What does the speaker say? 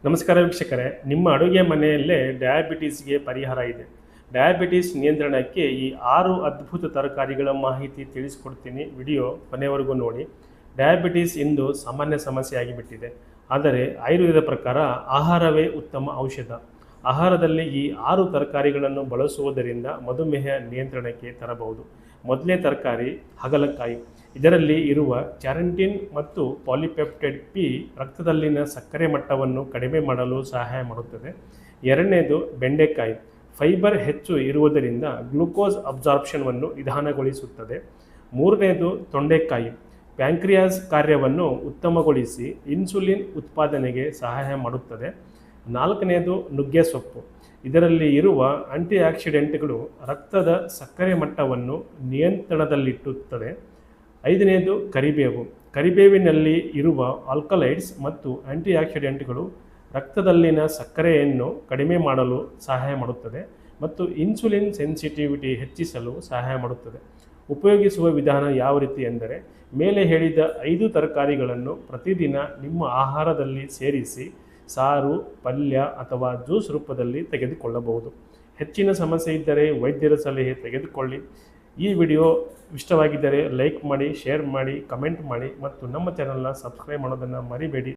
ನಮಸ್ಕಾರ ವೀಕ್ಷಕರೇ, ನಿಮ್ಮ ಅಡುಗೆ ಮನೆಯಲ್ಲೇ ಡಯಾಬಿಟೀಸ್ಗೆ ಪರಿಹಾರ ಇದೆ. ಡಯಾಬಿಟೀಸ್ ನಿಯಂತ್ರಣಕ್ಕೆ ಈ 6 ಅದ್ಭುತ ತರಕಾರಿಗಳ ಮಾಹಿತಿ ತಿಳಿಸ್ಕೊಡ್ತೀನಿ. ವಿಡಿಯೋ ಕೊನೆವರೆಗೂ ನೋಡಿ. ಡಯಾಬಿಟೀಸ್ ಇಂದು ಸಾಮಾನ್ಯ ಸಮಸ್ಯೆ ಆಗಿಬಿಟ್ಟಿದೆ. ಆದರೆ ಆಯುರ್ವೇದ ಪ್ರಕಾರ ಆಹಾರವೇ ಉತ್ತಮ ಔಷಧ. ಆಹಾರದಲ್ಲಿ ಈ 6 ತರಕಾರಿಗಳನ್ನು ಬಳಸುವುದರಿಂದ ಮಧುಮೇಹ ನಿಯಂತ್ರಣಕ್ಕೆ ತರಬಹುದು. ಮೊದಲನೇ ತರಕಾರಿ ಹಾಗಲಕಾಯಿ. ಇದರಲ್ಲಿ ಇರುವ ಕ್ಯಾರಂಟಿನ್ ಮತ್ತು ಪಾಲಿಪೆಪ್ಟೈಡ್ ಪಿ ರಕ್ತದಲ್ಲಿನ ಸಕ್ಕರೆ ಮಟ್ಟವನ್ನು ಕಡಿಮೆ ಮಾಡಲು ಸಹಾಯ ಮಾಡುತ್ತದೆ. ಎರಡನೇದು ಬೆಂಡೆಕಾಯಿ. ಫೈಬರ್ ಹೆಚ್ಚು ಇರುವುದರಿಂದ ಗ್ಲೂಕೋಸ್ ಅಬ್ಸಾರ್ಪ್ಷನ್ವನ್ನು ನಿಧಾನಗೊಳಿಸುತ್ತದೆ. ಮೂರನೇದು ತೊಂಡೆಕಾಯಿ. ಪ್ಯಾಂಕ್ರಿಯಾಸ್ ಕಾರ್ಯವನ್ನು ಉತ್ತಮಗೊಳಿಸಿ ಇನ್ಸುಲಿನ್ ಉತ್ಪಾದನೆಗೆ ಸಹಾಯ ಮಾಡುತ್ತದೆ. ನಾಲ್ಕನೇದು ನುಗ್ಗೆ ಸೊಪ್ಪು. ಇದರಲ್ಲಿ ಇರುವ ಆಂಟಿ ಆಕ್ಸಿಡೆಂಟ್ಗಳು ರಕ್ತದ ಸಕ್ಕರೆ ಮಟ್ಟವನ್ನು ನಿಯಂತ್ರಣದಲ್ಲಿಟ್ಟುತ್ತದೆ. ಐದನೇದು ಕರಿಬೇವು. ಕರಿಬೇವಿನಲ್ಲಿ ಇರುವ ಆಲ್ಕಲೈಡ್ಸ್ ಮತ್ತು ಆಂಟಿ ಆಕ್ಸಿಡೆಂಟ್ಗಳು ರಕ್ತದಲ್ಲಿನ ಸಕ್ಕರೆಯನ್ನು ಕಡಿಮೆ ಮಾಡಲು ಸಹಾಯ ಮಾಡುತ್ತದೆ ಮತ್ತು ಇನ್ಸುಲಿನ್ ಸೆನ್ಸಿಟಿವಿಟಿ ಹೆಚ್ಚಿಸಲು ಸಹಾಯ ಮಾಡುತ್ತದೆ. ಉಪಯೋಗಿಸುವ ವಿಧಾನ ಯಾವ ರೀತಿ ಎಂದರೆ, ಮೇಲೆ ಹೇಳಿದ 5 ತರಕಾರಿಗಳನ್ನು ಪ್ರತಿದಿನ ನಿಮ್ಮ ಆಹಾರದಲ್ಲಿ ಸೇರಿಸಿ ಸಾರು, ಪಲ್ಯ ಅಥವಾ ಜ್ಯೂಸ್ ರೂಪದಲ್ಲಿ ತೆಗೆದುಕೊಳ್ಳಬಹುದು. ಹೆಚ್ಚಿನ ಸಮಸ್ಯೆ ಇದ್ದರೆ ವೈದ್ಯರ ಸಲಹೆ ತೆಗೆದುಕೊಳ್ಳಿ. ಈ ವಿಡಿಯೋ ಇಷ್ಟವಾಗಿದ್ದರೆ ಲೈಕ್ ಮಾಡಿ, ಶೇರ್ ಮಾಡಿ, ಕಮೆಂಟ್ ಮಾಡಿ ಮತ್ತು ನಮ್ಮ ಚಾನಲ್ನ ಸಬ್ಸ್ಕ್ರೈಬ್ ಮಾಡೋದನ್ನು ಮರಿಬೇಡಿ.